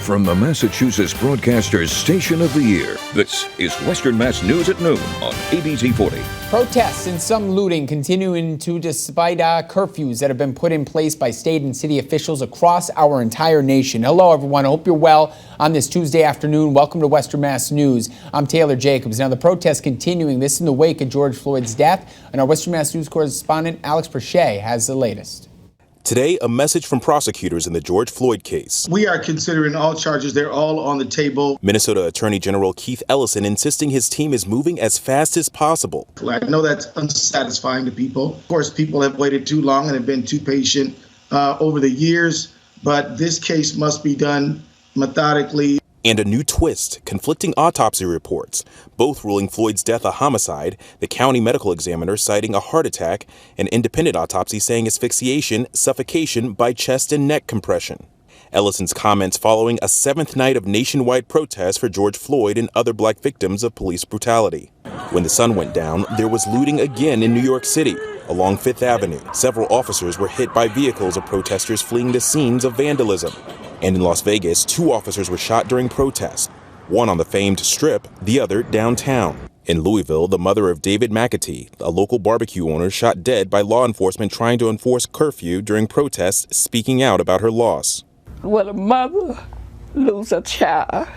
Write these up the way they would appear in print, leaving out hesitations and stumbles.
From the Massachusetts Broadcasters Station of the Year, this is Western Mass News at noon on ABC 40. Protests and some looting continuing despite curfews that have been put in place by state and city officials across our entire nation. Hello, everyone. I hope you're well on this Tuesday afternoon. Welcome to Western Mass News. I'm Taylor Jacobs. Now, the protests continuing, this in the wake of George Floyd's death, and our Western Mass News correspondent Alex Perche has the latest. Today, a message from prosecutors in the George Floyd case. We are considering all charges. They're all on the table. Minnesota Attorney General Keith Ellison insisting his team is moving as fast as possible. I know that's unsatisfying to people. Of course, people have waited too long and have been too patient over the years, but this case must be done methodically. And a new twist, conflicting autopsy reports, both ruling Floyd's death a homicide, the county medical examiner citing a heart attack, an independent autopsy saying asphyxiation, suffocation by chest and neck compression. Ellison's comments following a seventh night of nationwide protests for George Floyd and other black victims of police brutality. When the sun went down, there was looting again in New York City. Along Fifth Avenue, several officers were hit by vehicles of protesters fleeing the scenes of vandalism. And in Las Vegas, 2 officers were shot during protests, one on the famed Strip, the other downtown. In Louisville, the mother of David McAtee, a local barbecue owner, shot dead by law enforcement trying to enforce curfew during protests, speaking out about her loss. When a mother loses a child,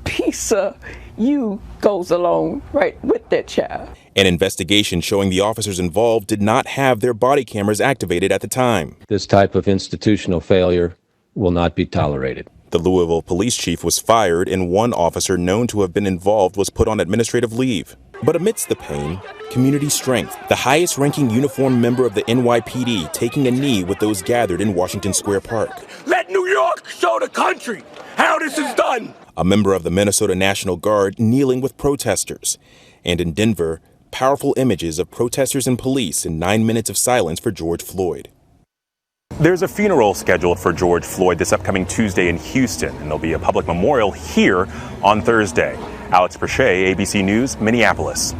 piece of you goes along right with that child. An investigation showing the officers involved did not have their body cameras activated at the time. This type of institutional failure will not be tolerated. The Louisville police chief was fired, and one officer known to have been involved was put on administrative leave. But amidst the pain, community strength, the highest-ranking uniformed member of the NYPD taking a knee with those gathered in Washington Square Park. Let New York show the country how this is done. A member of the Minnesota National Guard kneeling with protesters. And in Denver, powerful images of protesters and police in 9 minutes of silence for George Floyd. There's a funeral scheduled for George Floyd this upcoming Tuesday in Houston, and there'll be a public memorial here on Thursday. Alex Perche, ABC News, Minneapolis.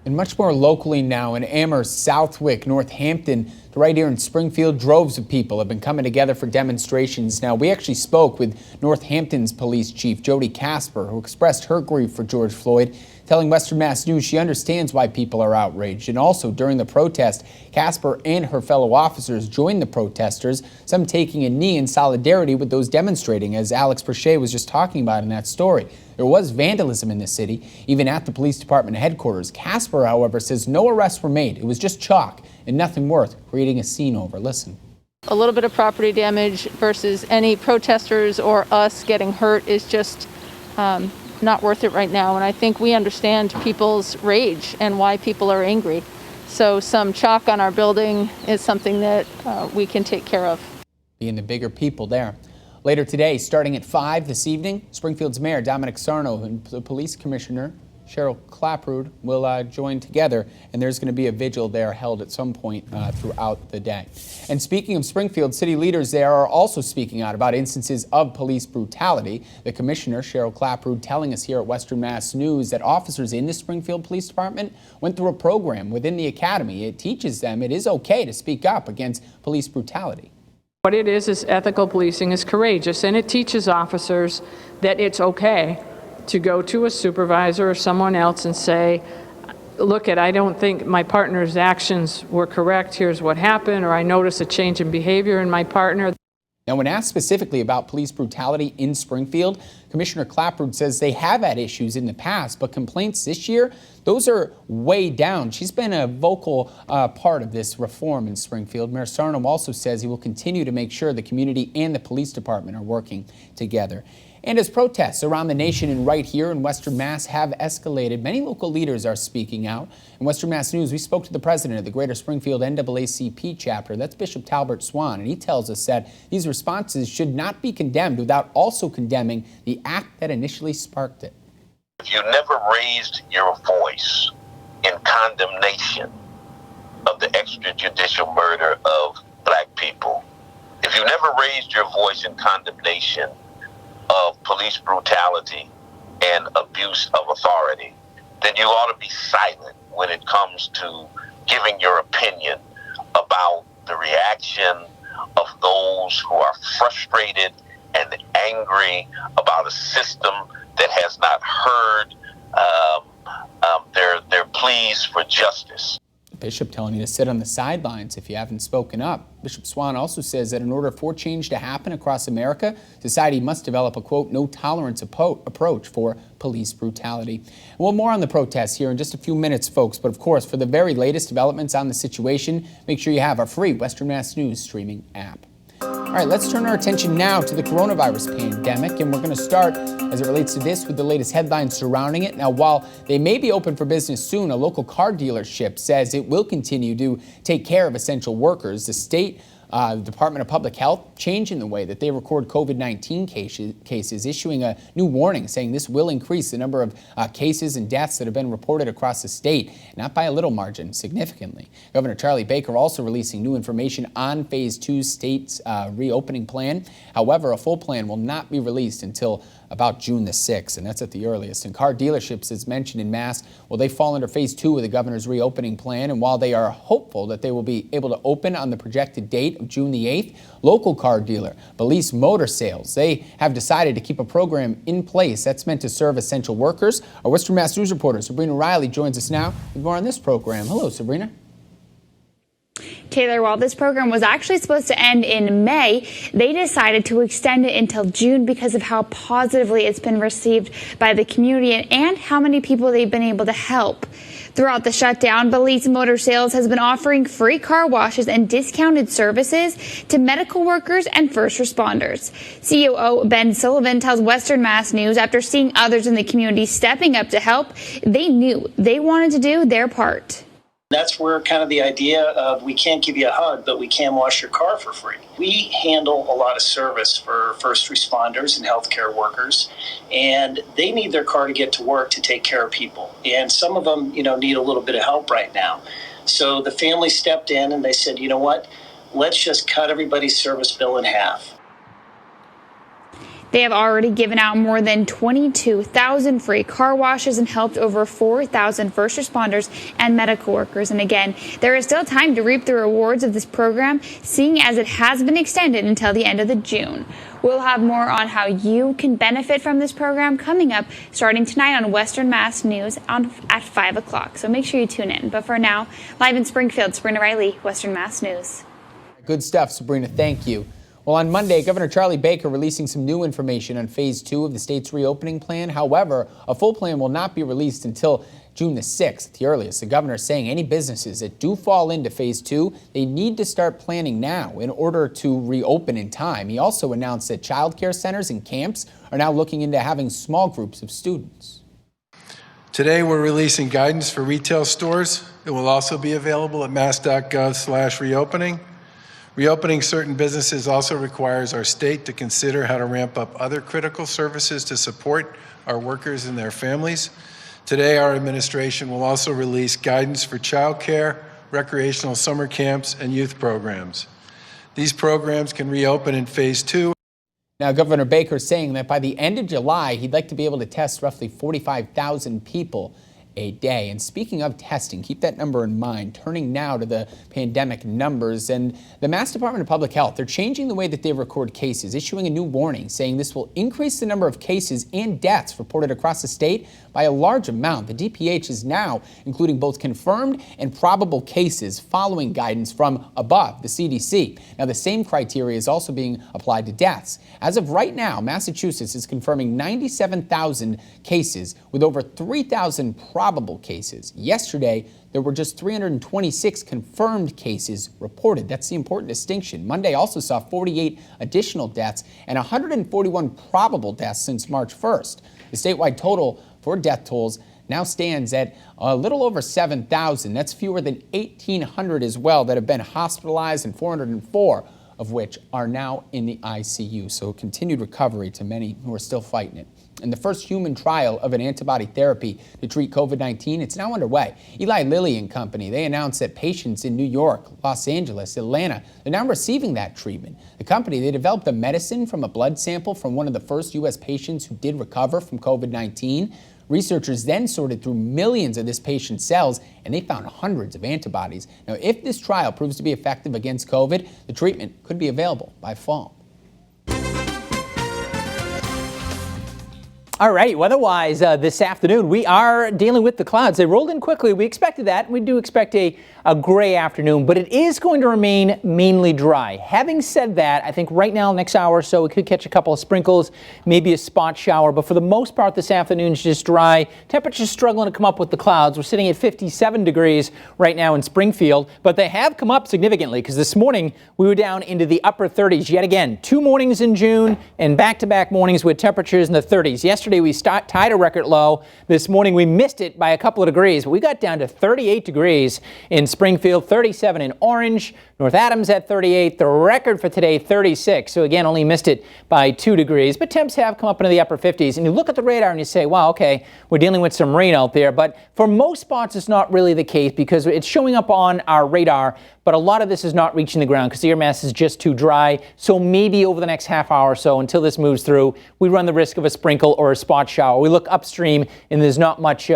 And much more locally now in Amherst, Southwick, Northampton, right here in Springfield, droves of people have been coming together for demonstrations. Now, we actually spoke with Northampton's police chief, Jody Casper, who expressed her grief for George Floyd, telling Western Mass News she understands why people are outraged. And also, during the protest, Casper and her fellow officers joined the protesters, some taking a knee in solidarity with those demonstrating, as Alex Perche was just talking about in that story. There was vandalism in the city, even at the police department headquarters. Casper, however, says no arrests were made. It was just chalk and nothing worth creating a scene over. Listen. A little bit of property damage versus any protesters or us getting hurt is just not worth it right now. And I think we understand people's rage and why people are angry. So some chalk on our building is something that we can take care of. Being the bigger people there. Later today, starting at 5 this evening, Springfield's Mayor Dominic Sarno and the Police Commissioner CHERYL CLAPPROOD will join together, and there's going to be a vigil there held at some point throughout the day. And speaking of Springfield, city leaders there are also speaking out about instances of police brutality. The Commissioner, CHERYL CLAPPROOD, telling us here at Western Mass News that officers in the Springfield Police Department went through a program within the academy. It teaches them it is okay to speak up against police brutality. What it is ethical policing is courageous, and it teaches officers that it's okay to go to a supervisor or someone else and say, look, I don't think my partner's actions were correct. Here's what happened, or I notice a change in behavior in my partner. Now, when asked specifically about police brutality in Springfield, Commissioner Clapprood says they have had issues in the past, but complaints this year, those are way down. She's been a vocal part of this reform in Springfield. Mayor Sarno also says he will continue to make sure the community and the police department are working together. And as protests around the nation and right here in Western Mass have escalated, many local leaders are speaking out. In Western Mass News, we spoke to the president of the Greater Springfield NAACP chapter. That's Bishop Talbert Swan, and he tells us that these responses should not be condemned without also condemning the act that initially sparked it. If you never raised your voice in condemnation of the extrajudicial murder of black people, if you never raised your voice in condemnation of police brutality and abuse of authority, then you ought to be silent when it comes to giving your opinion about the reaction of those who are frustrated and angry about a system that has not heard their pleas for justice. Bishop telling you to sit on the sidelines if you haven't spoken up. Bishop Swan also says that in order for change to happen across America, society must develop a, quote, no-tolerance approach for police brutality. Well, more on the protests here in just a few minutes, folks. But of course, for the very latest developments on the situation, make sure you have our free Western Mass News streaming app. All right, let's turn our attention now to the coronavirus pandemic, and we're going to start as it relates to this with the latest headlines surrounding it. Now, while they may be open for business soon, a local car dealership says it will continue to take care of essential workers. The state Department of Public Health changing the way that they record COVID-19 cases, issuing a new warning saying this will increase the number of cases and deaths that have been reported across the state, not by a little margin, significantly. Governor Charlie Baker also releasing new information on Phase 2's state's reopening plan. However, a full plan will not be released until about June the 6th, and that's at the earliest. And car dealerships, as mentioned in Mass, well, they fall under Phase 2 of the governor's reopening plan, and while they are hopeful that they will be able to open on the projected date of June the 8th, local car dealer BALISE Motor Sales, they have decided to keep a program in place that's meant to serve essential workers. Our Western Mass News reporter Sabrina Reilly joins us now with more on this program. Hello, Sabrina. Taylor, while this program was actually supposed to end in May, they decided to extend it until June because of how positively it's been received by the community and how many people they've been able to help. Throughout the shutdown, BALISE Motor Sales has been offering free car washes and discounted services to medical workers and first responders. COO Ben Sullivan tells Western Mass News after seeing others in the community stepping up to help, they knew they wanted to do their part. That's where kind of the idea of we can't give you a hug, but we can wash your car for free. We handle a lot of service for first responders and healthcare workers, and they need their car to get to work to take care of people. And some of them, need a little bit of help right now. So the family stepped in and they said, you know what, let's just cut everybody's service bill in half. They have already given out more than 22,000 free car washes and helped over 4,000 first responders and medical workers. And again, there is still time to reap the rewards of this program, seeing as it has been extended until the end of the June. We'll have more on how you can benefit from this program coming up starting tonight on Western Mass News at 5 o'clock. So make sure you tune in. But for now, live in Springfield, Sabrina Reilly, Western Mass News. Good stuff, Sabrina. Thank you. Well, on Monday, Governor Charlie Baker releasing some new information on Phase 2 of the state's reopening plan. However, a full plan will not be released until June the 6th, the earliest. The governor is saying any businesses that do fall into Phase 2, they need to start planning now in order to reopen in time. He also announced that child care centers and camps are now looking into having small groups of students. Today, we're releasing guidance for retail stores. It will also be available at mass.gov/reopening. Reopening certain businesses also requires our state to consider how to ramp up other critical services to support our workers and their families. Today, our administration will also release guidance for child care, recreational summer camps, and youth programs. These programs can reopen in Phase 2. Now, Governor Baker is saying that by the end of July, he'd like to be able to test roughly 45,000 people a day. And speaking of testing, keep that number in mind. Turning now to the pandemic numbers, and the Mass Department of Public Health, they're changing the way that they record cases, issuing a new warning saying this will increase the number of cases and deaths reported across the state by a large amount. The DPH is now including both confirmed and probable cases following guidance from above, the CDC. Now, the same criteria is also being applied to deaths. As of right now, Massachusetts is confirming 97,000 cases with over 3,000 probable cases. Yesterday, there were just 326 confirmed cases reported. That's the important distinction. Monday also saw 48 additional deaths and 141 probable deaths since March 1st. The statewide total for death tolls now stands at a little over 7,000. That's fewer than 1,800 as well that have been hospitalized, and 404 of which are now in the ICU. So continued recovery to many who are still fighting it. And the first human trial of an antibody therapy to treat COVID-19, it's now underway. Eli Lilly and Company, they announced that patients in New York, Los Angeles, Atlanta, they're now receiving that treatment. The company, they developed a medicine from a blood sample from one of the first U.S. patients who did recover from COVID-19. Researchers then sorted through millions of this patient's cells, and they found hundreds of antibodies. Now, if this trial proves to be effective against COVID, the treatment could be available by fall. All right, weather-wise this afternoon, we are dealing with the clouds. They rolled in quickly. We expected that. We do expect a gray afternoon, but it is going to remain mainly dry. Having said that, I think right now, next hour or so, we could catch a couple of sprinkles, maybe a spot shower, but for the most part this afternoon is just dry. Temperatures struggling to come up with the clouds. We're sitting at 57 degrees right now in Springfield, but they have come up significantly because this morning we were down into the upper 30s yet again. 2 mornings in June and back-to-back mornings with temperatures in the 30s. Yesterday we tied a record low. This morning we missed it by a couple of degrees, but we got down to 38 degrees in Springfield, 37 in Orange, North Adams at 38, the record for today 36. So again, only missed it by 2 degrees, but temps have come up into the upper 50s. And you look at the radar and you say, wow, okay, we're dealing with some rain out there. But for most spots, it's not really the case because it's showing up on our radar, but a lot of this is not reaching the ground because the air mass is just too dry. So maybe over the next half hour or so until this moves through, we run the risk of a sprinkle or a spot shower. We look upstream and there's not much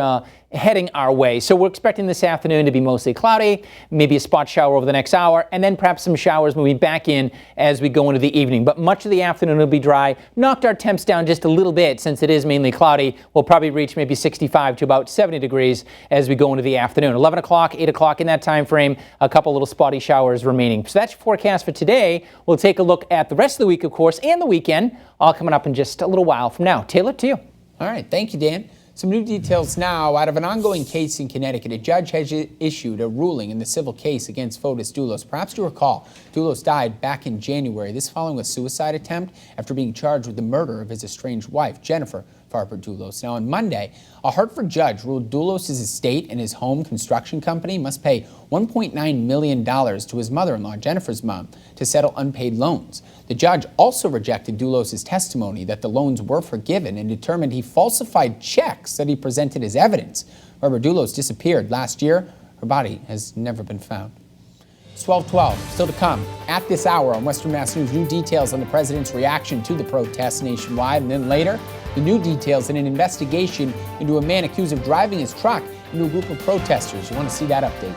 heading our way. So we're expecting this afternoon to be mostly cloudy, maybe a spot shower over the next hour, and then perhaps some showers moving back in as we go into the evening. But much of the afternoon will be dry. Knocked our temps down just a little bit since it is mainly cloudy. We'll probably reach maybe 65 to about 70 degrees as we go into the afternoon. 11 o'clock, 8 o'clock in that time frame, a couple little spotty showers remaining. So that's your forecast for today. We'll take a look at the rest of the week, of course, and the weekend, all coming up in just a little while from now. Taylor, to you. All right, thank you, Dan. Some new details now. Out of an ongoing case in Connecticut, a judge has issued a ruling in the civil case against FLOYD'S DULOS. Perhaps you recall, DULOS died back in January, this following a suicide attempt after being charged with the murder of his estranged wife, Jennifer DULOS. Now, on Monday, a Hartford judge ruled DULOS' estate and his home construction company must pay $1.9 million to his mother-in-law, Jennifer's mom, to settle unpaid loans. The judge also rejected DULOS' testimony that the loans were forgiven and determined he falsified checks that he presented as evidence. However, DULOS disappeared last year. Her body has never been found. It's 12:12, still to come. At this hour on Western Mass News, new details on the president's reaction to the protests nationwide. And then later, the new details in an investigation into a man accused of driving his truck into a group of protesters. You want to see that update?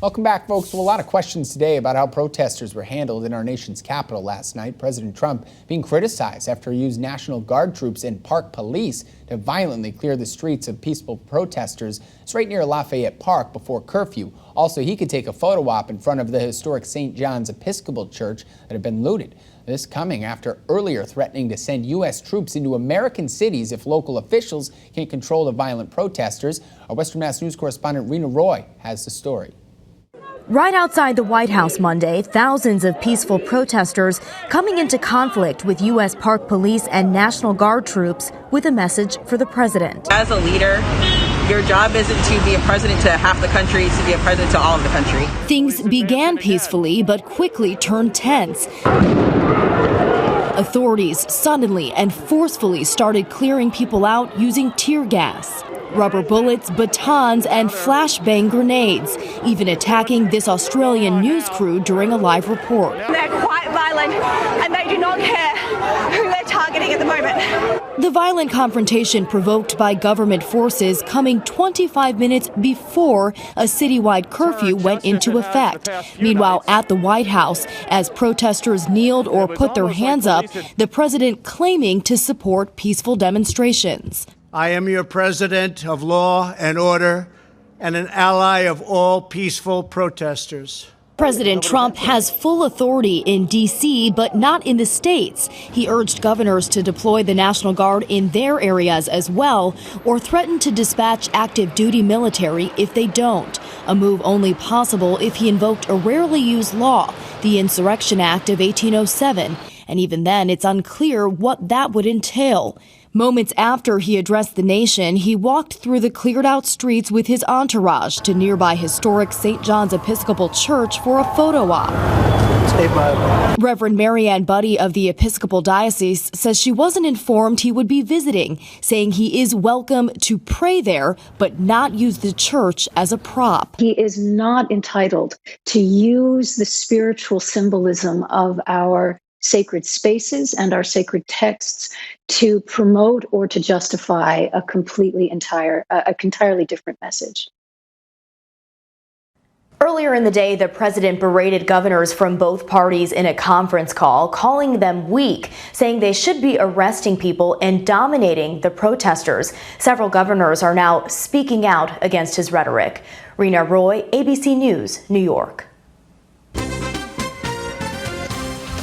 Welcome back, folks. Well, a lot of questions today about how protesters were handled in our nation's capital last night. President Trump being criticized after he used National Guard troops and park police to violently clear the streets of peaceful protesters. It's right near Lafayette Park before curfew. Also, he could take a photo op in front of the historic St. John's Episcopal Church that had been looted. This coming after earlier threatening to send U.S. troops into American cities if local officials can't control the violent protesters. Our Western Mass News correspondent Rena Roy has the story. Right outside the White House Monday, thousands of peaceful protesters coming into conflict with U.S. Park Police and National Guard troops with a message for the president. As a leader, your job isn't to be a president to half the country, it's to be a president to all of the country. Things began peacefully but quickly turned tense. Authorities suddenly and forcefully started clearing people out using tear gas, rubber bullets, batons, and flashbang grenades, even attacking this Australian news crew during a live report. They're quite violent and they do not care who they're targeting at the moment. The violent confrontation provoked by government forces coming 25 minutes before a citywide curfew went into effect. Meanwhile, at the White House, as protesters kneeled or put their hands up, the president claiming to support peaceful demonstrations. I am your president of law and order and an ally of all peaceful protesters. President Trump has full authority in D.C., but not in the states. He urged governors to deploy the National Guard in their areas as well, or threatened to dispatch active duty military if they don't. A move only possible if he invoked a rarely used law, the Insurrection Act of 1807. And even then, it's unclear what that would entail. Moments after he addressed the nation, he walked through the cleared-out streets with his entourage to nearby historic St. John's Episcopal Church for a photo op. Reverend Marianne Buddy of the Episcopal Diocese says she wasn't informed he would be visiting, saying he is welcome to pray there, but not use the church as a prop. He is not entitled to use the spiritual symbolism of our sacred spaces and our sacred texts to promote or to justify a entirely different message. Earlier in the day, the president berated governors from both parties in a conference call, calling them weak, saying they should be arresting people and dominating the protesters. Several governors are now speaking out against his rhetoric. Rena Roy, ABC News, New York.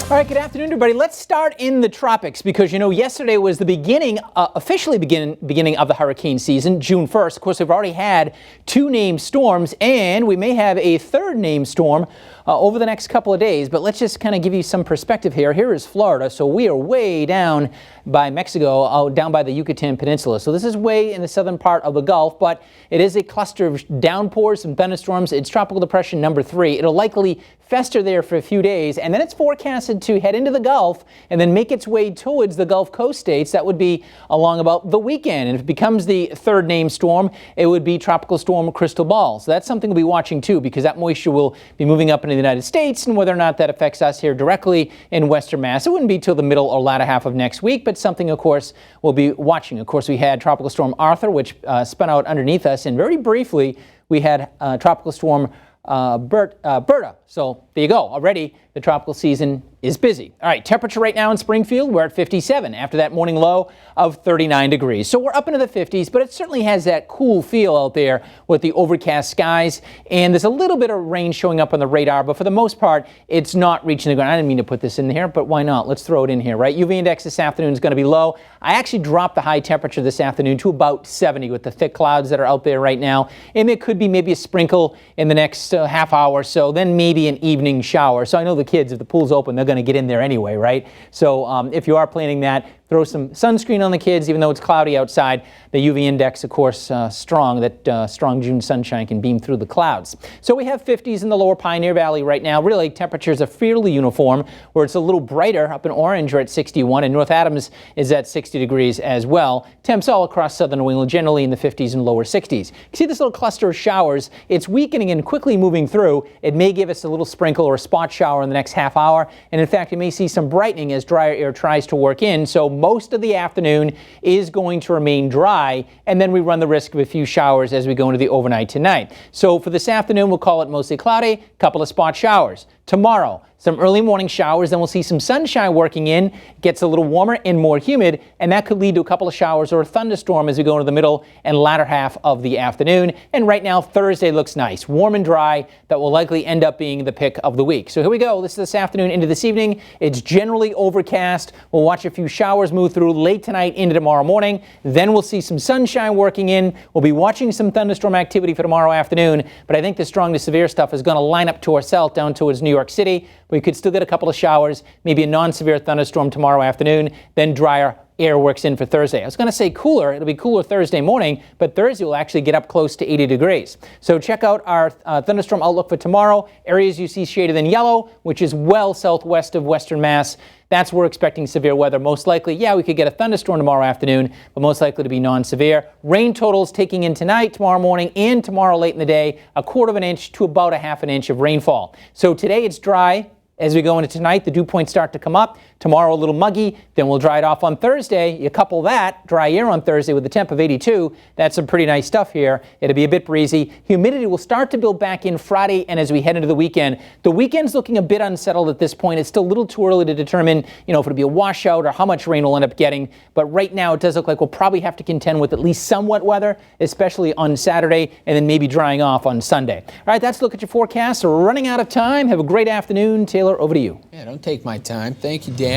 All right, good afternoon, everybody. Let's start in the tropics because, you know, yesterday was the beginning, officially beginning of the hurricane season, June 1st. Of course, we've already had 2 named storms, and we may have a 3rd named storm over the next couple of days. But let's just kind of give you some perspective here. Here is Florida, so we are way down by Mexico, down by the Yucatan Peninsula. So this is way in the southern part of the Gulf, but it is a cluster of downpours and thunderstorms. It's Tropical Depression number 3. It'll likely fester there for a few days, and then it's forecasted to head into the Gulf and then make its way towards the Gulf Coast states. That would be along about the weekend. And if it becomes the 3rd named storm, it would be Tropical Storm Cristobal. So that's something we'll be watching too, because that moisture will be moving up into the United States, and whether or not that affects us here directly in Western Mass, it wouldn't be till the middle or latter half of next week, but something, of course, we'll be watching. Of course, we had Tropical Storm Arthur, which spun out underneath us, and very briefly, we had Tropical Storm Berta. So there you go. Already the tropical season is busy. All right, temperature right now in Springfield, we're at 57 after that morning low of 39 degrees. So we're up into the 50s, but it certainly has that cool feel out there with the overcast skies. And there's a little bit of rain showing up on the radar, but for the most part, it's not reaching the ground. I didn't mean to put this in here, but why not? Let's throw it in here, right? UV index this afternoon is going to be low. I actually dropped the high temperature this afternoon to about 70 with the thick clouds that are out there right now. And it could be maybe a sprinkle in the next half hour or so, then maybe an evening shower. So I know the kids, if the pool's open, they're going to get in there anyway, right? So if you are planning that, throw some sunscreen on the kids, even though it's cloudy outside. The UV index, of course, strong. That strong June sunshine can beam through the clouds. So we have 50s in the lower Pioneer Valley right now. Really, temperatures are fairly uniform, where it's a little brighter up in Orange. We're at 61, and North Adams is at 60 degrees as well. Temps all across southern New England, generally in the 50s and lower 60s. You see this little cluster of showers. It's weakening and quickly moving through. It may give us a little sprinkle or a spot shower in the next half hour. And in fact, you may see some brightening as drier air tries to work in. So most of the afternoon is going to remain dry, and then we run the risk of a few showers as we go into the overnight tonight. So for this afternoon, we'll call it mostly cloudy, a couple of spot showers. Tomorrow, some early morning showers, then we'll see some sunshine working in. It gets a little warmer and more humid, and that could lead to a couple of showers or a thunderstorm as we go into the middle and latter half of the afternoon. And right now, Thursday looks nice, warm and dry. That will likely end up being the pick of the week. So here we go. This afternoon into this evening. It's generally overcast. We'll watch a few showers move through late tonight into tomorrow morning. Then we'll see some sunshine working in. We'll be watching some thunderstorm activity for tomorrow afternoon, but I think the strong to severe stuff is going to line up to our south down towards New York City. We could still get a couple of showers, maybe a non-severe thunderstorm tomorrow afternoon, then drier air works in for Thursday. I was going to say cooler. It'll be cooler Thursday morning, but Thursday will actually get up close to 80 degrees. So check out our thunderstorm outlook for tomorrow. Areas you see shaded in yellow, which is well southwest of Western Mass. That's where we're expecting severe weather. Most likely, yeah, we could get a thunderstorm tomorrow afternoon, but most likely to be non-severe. Rain totals taking in tonight, tomorrow morning, and tomorrow late in the day, 1/4 inch to about 1/2 inch of rainfall. So today it's dry. As we go into tonight, the dew points start to come up. Tomorrow a little muggy, then we'll dry it off on Thursday. You couple that, dry air on Thursday with a temp of 82. That's some pretty nice stuff here. It'll be a bit breezy. Humidity will start to build back in Friday and as we head into the weekend. The weekend's looking a bit unsettled at this point. It's still a little too early to determine, if it'll be a washout or how much rain we'll end up getting. But right now it does look like we'll probably have to contend with at least some wet weather, especially on Saturday, and then maybe drying off on Sunday. All right, that's a look at your forecast. So we're running out of time. Have a great afternoon. Taylor, over to you. Yeah, don't take my time. Thank you, Dan.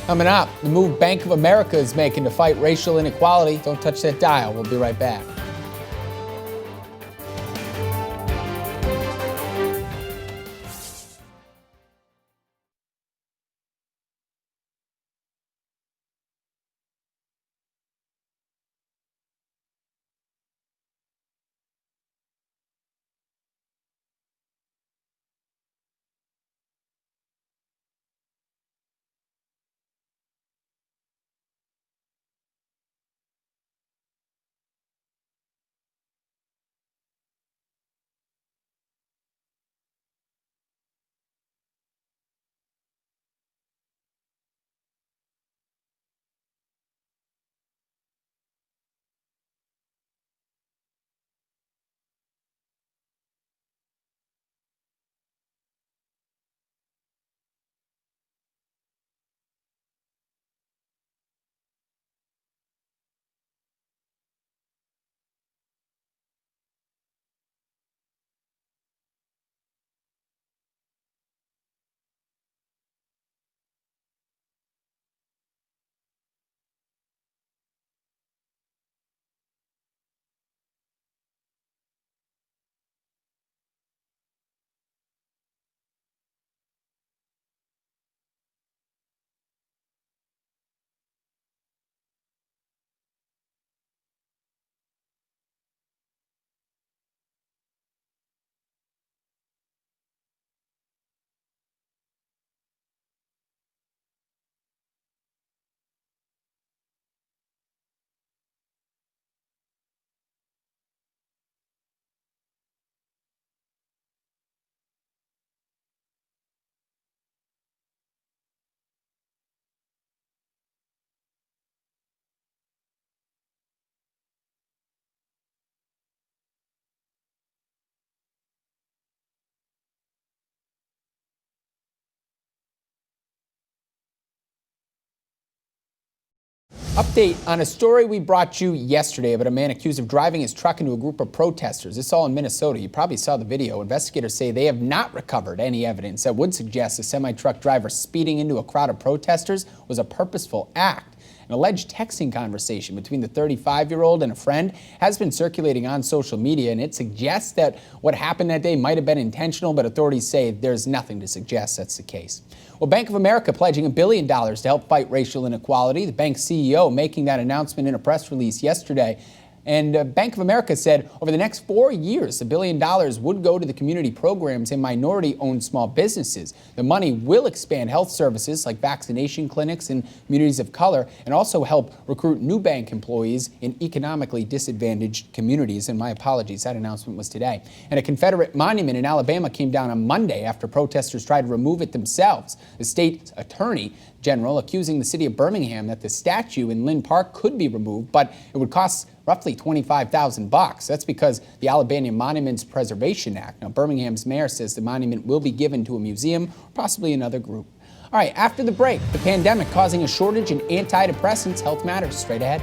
Coming up, the move Bank of America is making to fight racial inequality. Don't touch that dial. We'll be right back. Update on a story we brought you yesterday about a man accused of driving his truck into a group of protesters. This all in Minnesota. You probably saw the video. Investigators say they have not recovered any evidence that would suggest the semi-truck driver speeding into a crowd of protesters was a purposeful act. An alleged texting conversation between the 35-year-old and a friend has been circulating on social media, and it suggests that what happened that day might have been intentional, but authorities say there's nothing to suggest that's the case. Well, Bank of America pledging $1 billion to help fight racial inequality. The bank's CEO making that announcement in a press release yesterday. And Bank of America said over the next 4 years, $1 billion would go to the community programs and minority-owned small businesses. The money will expand health services like vaccination clinics in communities of color and also help recruit new bank employees in economically disadvantaged communities. And my apologies, that announcement was today. And a Confederate monument in Alabama came down on Monday after protesters tried to remove it themselves. The state's attorney general accusing the city of Birmingham that the statue in Lynn Park could be removed, but it would cost roughly $25,000. That's because the Alabama Monuments Preservation Act. Now, Birmingham's mayor says the monument will be given to a museum or possibly another group. All right, after the break, the pandemic causing a shortage in antidepressants. Health Matters straight ahead.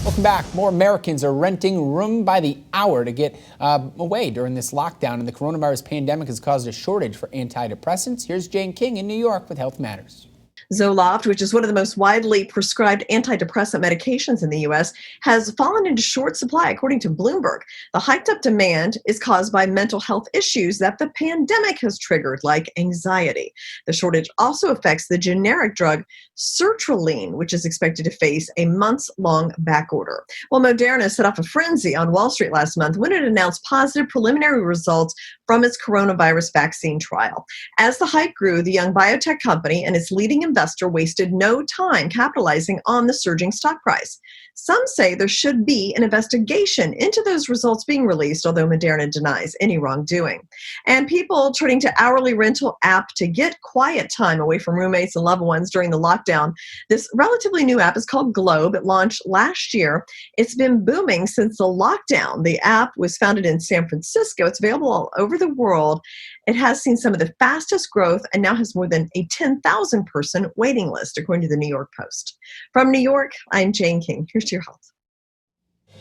Welcome back. More Americans are renting room by the hour to get away during this lockdown, and the coronavirus pandemic has caused a shortage for antidepressants. Here's Jane King in New York with Health Matters. Zoloft, which is one of the most widely prescribed antidepressant medications in the U.S., has fallen into short supply, according to Bloomberg. The hiked-up demand is caused by mental health issues that the pandemic has triggered, like anxiety. The shortage also affects the generic drug sertraline, which is expected to face a months-long backorder. Well, Moderna set off a frenzy on Wall Street last month when it announced positive preliminary results from its coronavirus vaccine trial. As the hype grew, the young biotech company and its leading investor wasted no time capitalizing on the surging stock price. Some say there should be an investigation into those results being released, although Moderna denies any wrongdoing. And people turning to hourly rental app to get quiet time away from roommates and loved ones during the lockdown. This relatively new app is called Globe. It launched last year. It's been booming since the lockdown. The app was founded in San Francisco. It's available all over the world. It has seen some of the fastest growth and now has more than a 10,000 person waiting list, according to the New York Post. From New York, I'm Jane King. Here's to your health.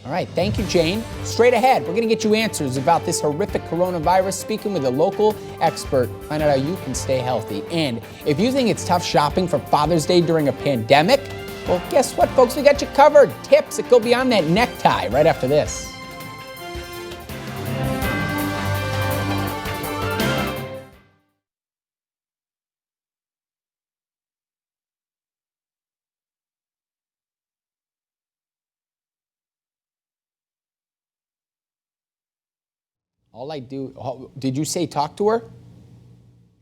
All right, thank you, Jane. Straight ahead, we're going to get you answers about this horrific coronavirus, speaking with a local expert, find out how you can stay healthy. And if you think it's tough shopping for Father's Day during a pandemic, well, guess what, folks? We got you covered. Tips that go beyond that necktie right after this. Did you say talk to her?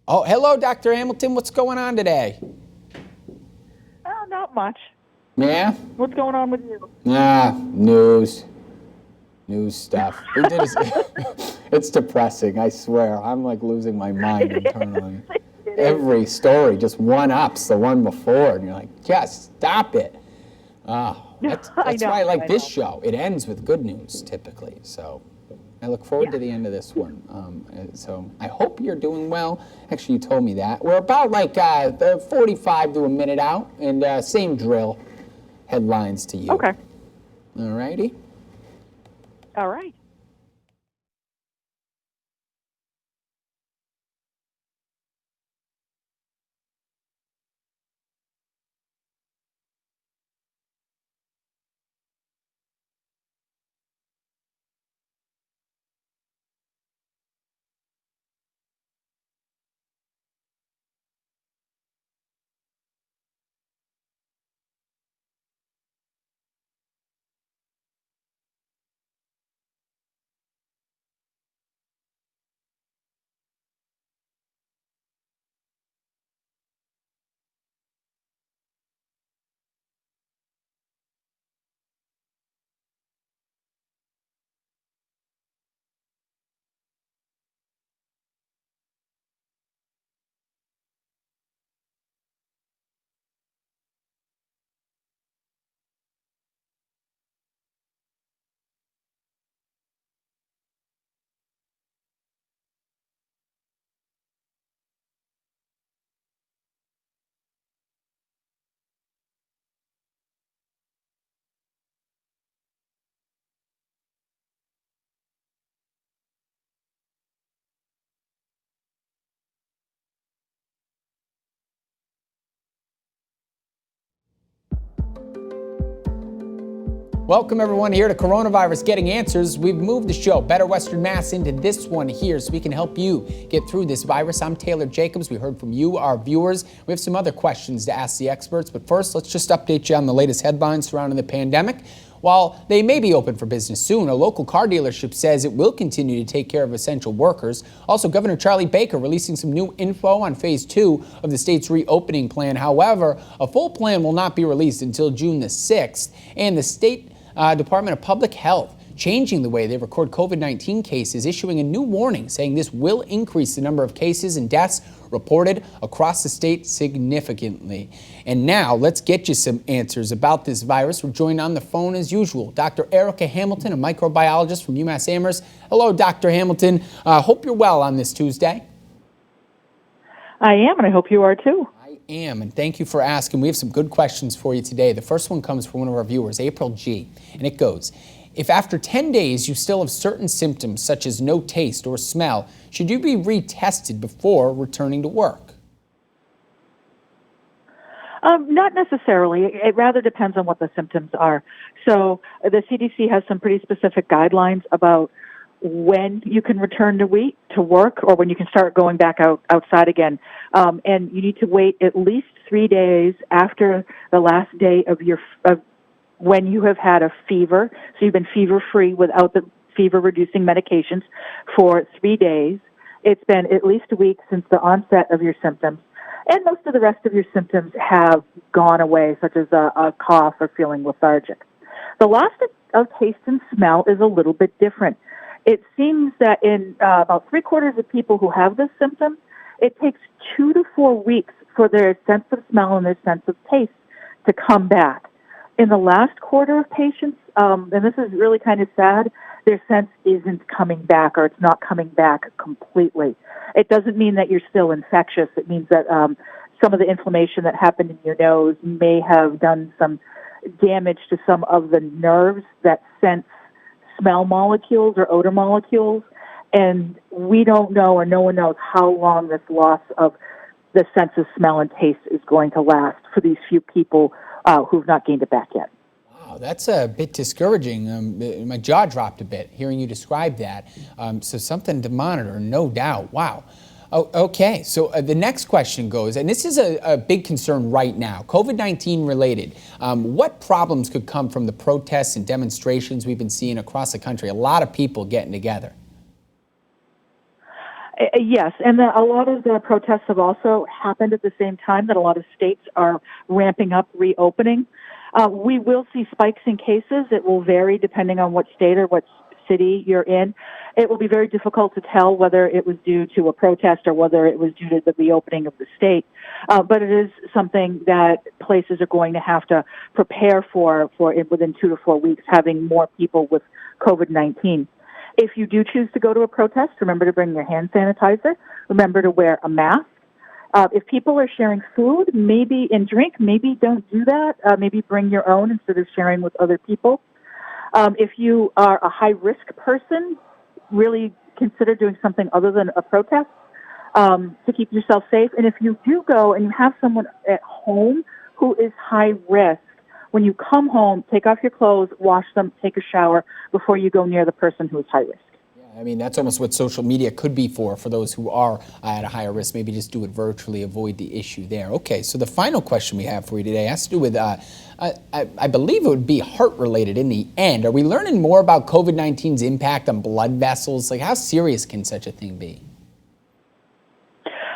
Oh, hello, Dr. Hamilton. What's going on today? Not much. Yeah? What's going on with you? News stuff. It's depressing, I swear. I'm like losing my mind internally. Every story just one-ups the one before, and you're like, just stop it. That's why I like this show. It ends with good news, typically. So I look forward to the end of this one. So I hope you're doing well. Actually, you told me that. We're about like 45 to a minute out, and same drill. Headlines to you. Okay. All righty. All right. Welcome everyone here to Coronavirus Getting Answers. We've moved the show, Better Western Mass, into this one here so we can help you get through this virus. I'm Taylor Jacobs. We heard from you, our viewers. We have some other questions to ask the experts, but first let's just update you on the latest headlines surrounding the pandemic. While they may be open for business soon, a local car dealership says it will continue to take care of essential workers. Also, Governor Charlie Baker releasing some new info on phase 2 of the state's reopening plan. However, a full plan will not be released until June the 6th, and the state Department of Public Health changing the way they record COVID-19 cases, issuing a new warning saying this will increase the number of cases and deaths reported across the state significantly. And now let's get you some answers about this virus. We're joined on the phone as usual. Dr. Erica Hamilton, a microbiologist from UMass Amherst. Hello, Dr. Hamilton. Hope you're well on this Tuesday. I am, and I hope you are too. And thank you for asking. We have some good questions for you today. The first one comes from one of our viewers, April G, and it goes, if after 10 days you still have certain symptoms such as no taste or smell, should you be retested before returning to work? Not necessarily. It rather depends on what the symptoms are. So the CDC has some pretty specific guidelines about when you can return to work or when you can start going back outside again. And you need to wait at least 3 days after the last day of when you have had a fever. So you've been fever-free without the fever-reducing medications for 3 days. It's been at least a week since the onset of your symptoms. And most of the rest of your symptoms have gone away, such as a cough or feeling lethargic. The loss of taste and smell is a little bit different. It seems that in about 3/4 of people who have this symptom, it takes 2 to 4 weeks for their sense of smell and their sense of taste to come back. In the last quarter of patients, and this is really kind of sad, their sense isn't coming back or it's not coming back completely. It doesn't mean that you're still infectious. It means that some of the inflammation that happened in your nose may have done some damage to some of the nerves that sense smell molecules or odor molecules, and we don't know, or no one knows how long this loss of the sense of smell and taste is going to last for these few people who've not gained it back yet. Wow, that's a bit discouraging. My jaw dropped a bit hearing you describe that. So something to monitor, no doubt. Wow. Oh, okay, so the next question goes, and this is a big concern right now, COVID-19 related. What problems could come from the protests and demonstrations we've been seeing across the country? A lot of people getting together. Yes, and a lot of the protests have also happened at the same time that a lot of states are ramping up reopening. We will see spikes in cases. It will vary depending on what state or what city you're in. It will be very difficult to tell whether it was due to a protest or whether it was due to the reopening of the state. But it is something that places are going to have to prepare for within 2 to 4 weeks, having more people with COVID-19. If you do choose to go to a protest, remember to bring your hand sanitizer. Remember to wear a mask. If people are sharing food, maybe and drink, maybe don't do that. Maybe bring your own instead of sharing with other people. If you are a high-risk person, really consider doing something other than a protest to keep yourself safe. And if you do go and you have someone at home who is high risk, when you come home, take off your clothes, wash them, take a shower before you go near the person who is high risk. I mean, that's almost what social media could be for those who are at a higher risk. Maybe just do it virtually, avoid the issue there. Okay, so the final question we have for you today has to do with, I believe it would be heart-related in the end. Are we learning more about COVID-19's impact on blood vessels? Like, how serious can such a thing be?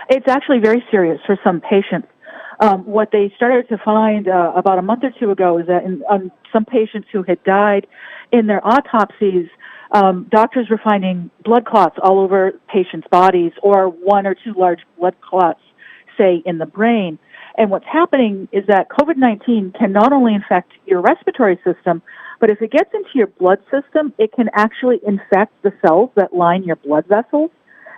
It's actually very serious for some patients. What they started to find about a month or two ago is that in some patients who had died in their autopsies, doctors were finding blood clots all over patients' bodies, or 1 or 2 large blood clots, say, in the brain. And what's happening is that COVID-19 can not only infect your respiratory system, but if it gets into your blood system, it can actually infect the cells that line your blood vessels.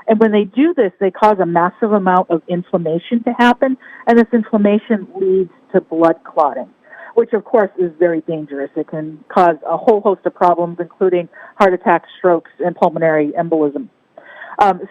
And when they do this, they cause a massive amount of inflammation to happen, and this inflammation leads to blood clotting, which of course is very dangerous. It can cause a whole host of problems, including heart attacks, strokes, and pulmonary embolism.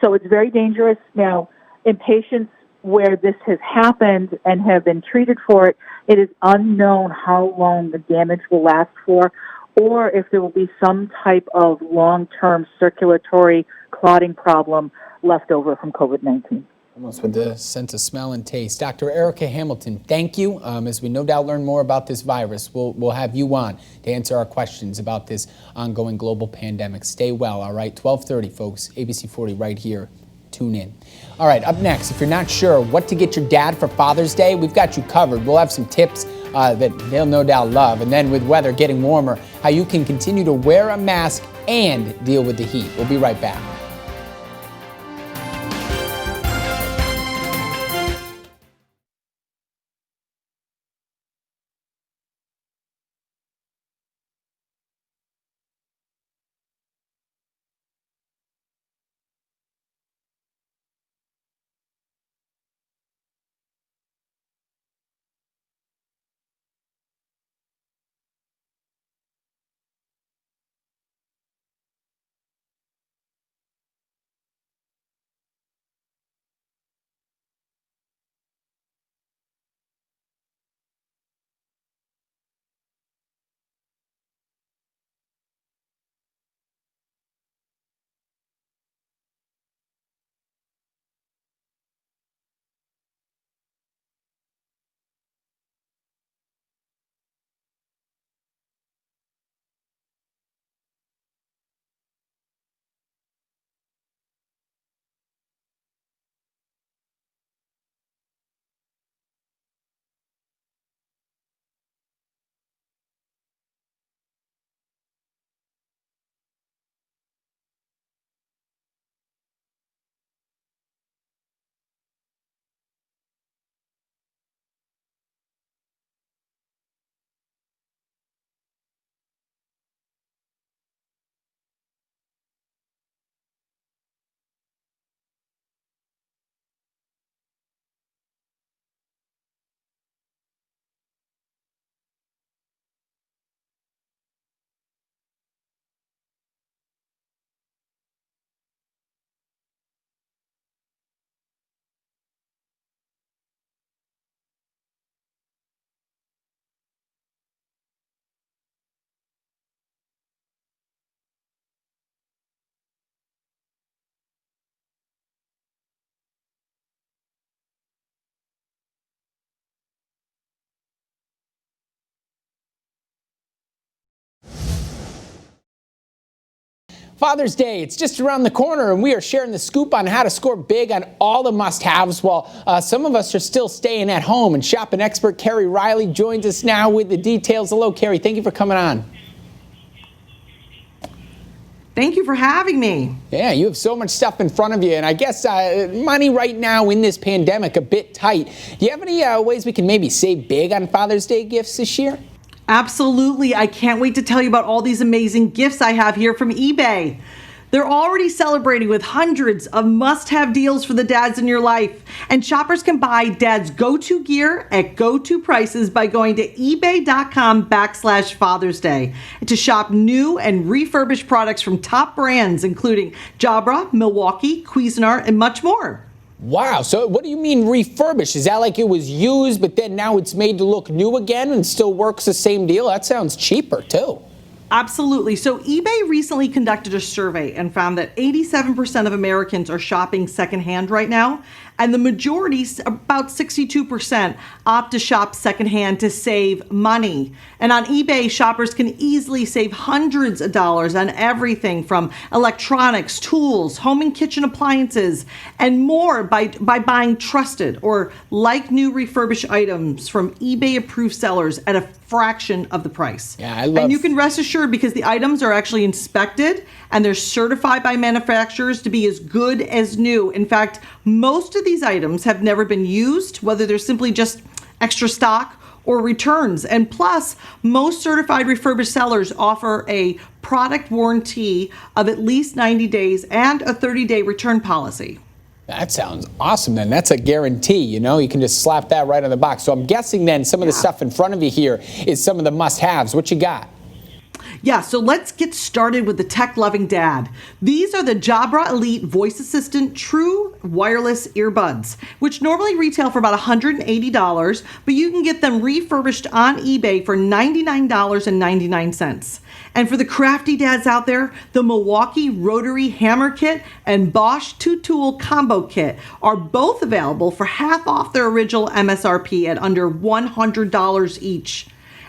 So it's very dangerous. Now, in patients where this has happened and have been treated for it, it is unknown how long the damage will last for, or if there will be some type of long-term circulatory clotting problem left over from COVID-19. Almost with the sense of smell and taste. Dr. Erica Hamilton, thank you. As we no doubt learn more about this virus, we'll have you on to answer our questions about this ongoing global pandemic. Stay well, all right? 12:30, folks, ABC 40 right here. Tune in. All right, up next, if you're not sure what to get your dad for Father's Day, we've got you covered. We'll have some tips that they'll no doubt love. And then with weather getting warmer, how you can continue to wear a mask and deal with the heat. We'll be right back. Father's Day, it's just around the corner, and we are sharing the scoop on how to score big on all the must-haves while some of us are still staying at home. And shopping expert CAREY REILLY joins us now with the details. Hello, CAREY. Thank you for coming on. Thank you for having me. Yeah, you have so much stuff in front of you, and I guess money right now in this pandemic a bit tight. Do you have any ways we can maybe save big on Father's Day gifts this year? Absolutely. I can't wait to tell you about all these amazing gifts I have here from eBay. They're already celebrating with hundreds of must-have deals for the dads in your life. And shoppers can buy dad's go-to gear at go-to prices by going to ebay.com/Father's Day to shop new and refurbished products from top brands, including Jabra, Milwaukee, Cuisinart, and much more. Wow, so what do you mean refurbished? Is that like it was used, but then now it's made to look new again and still works the same deal? That sounds cheaper, too. Absolutely. So eBay recently conducted a survey and found that 87% of Americans are shopping secondhand right now. And the majority, about 62%, opt to shop secondhand to save money. And on eBay, shoppers can easily save hundreds of dollars on everything from electronics, tools, home and kitchen appliances, and more by buying trusted or like new refurbished items from eBay-approved sellers at a fraction of the price. Yeah, and you can rest assured because the items are actually inspected and they're certified by manufacturers to be as good as new. In fact, most of these items have never been used, whether they're simply just extra stock or returns. And plus, most certified refurbished sellers offer a product warranty of at least 90 days and a 30-day return policy. That sounds awesome then. That's a guarantee, you know? You can just slap that right on the box. So I'm guessing then some of the stuff in front of you here is some of the must-haves. What you got? Yeah, so let's get started with the tech-loving dad. These are the Jabra Elite Voice Assistant True Wireless Earbuds, which normally retail for about $180, but you can get them refurbished on eBay for $99.99. And for the crafty dads out there, the Milwaukee Rotary Hammer Kit and Bosch 2-Tool Combo Kit are both available for half off their original MSRP at under $100 each.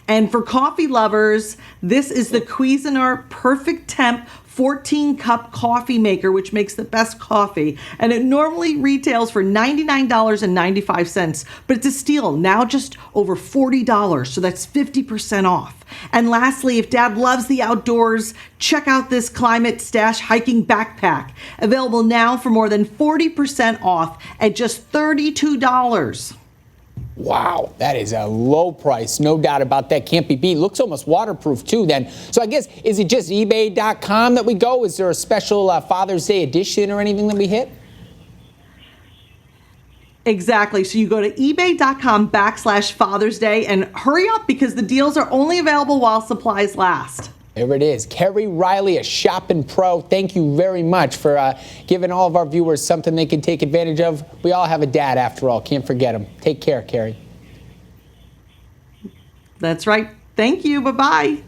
And for coffee lovers, this is the Cuisinart Perfect Temp 14-cup coffee maker, which makes the best coffee. And it normally retails for $99.95, but it's a steal, now just over $40, so that's 50% off. And lastly, if dad loves the outdoors, check out this Climate Stash hiking backpack, available now for more than 40% off at just $32. Wow, that is a low price. No doubt about that. Can't be beat. Looks almost waterproof, too, then. So I guess, is it just ebay.com that we go? Is there a special Father's Day edition or anything that we hit? Exactly. So you go to ebay.com/Father's Day and hurry up because the deals are only available while supplies last. There it is. CAREY REILLY, a shopping pro. Thank you very much for giving all of our viewers something they can take advantage of. We all have a dad, after all. Can't forget him. Take care, CAREY. That's right. Thank you. Bye-bye.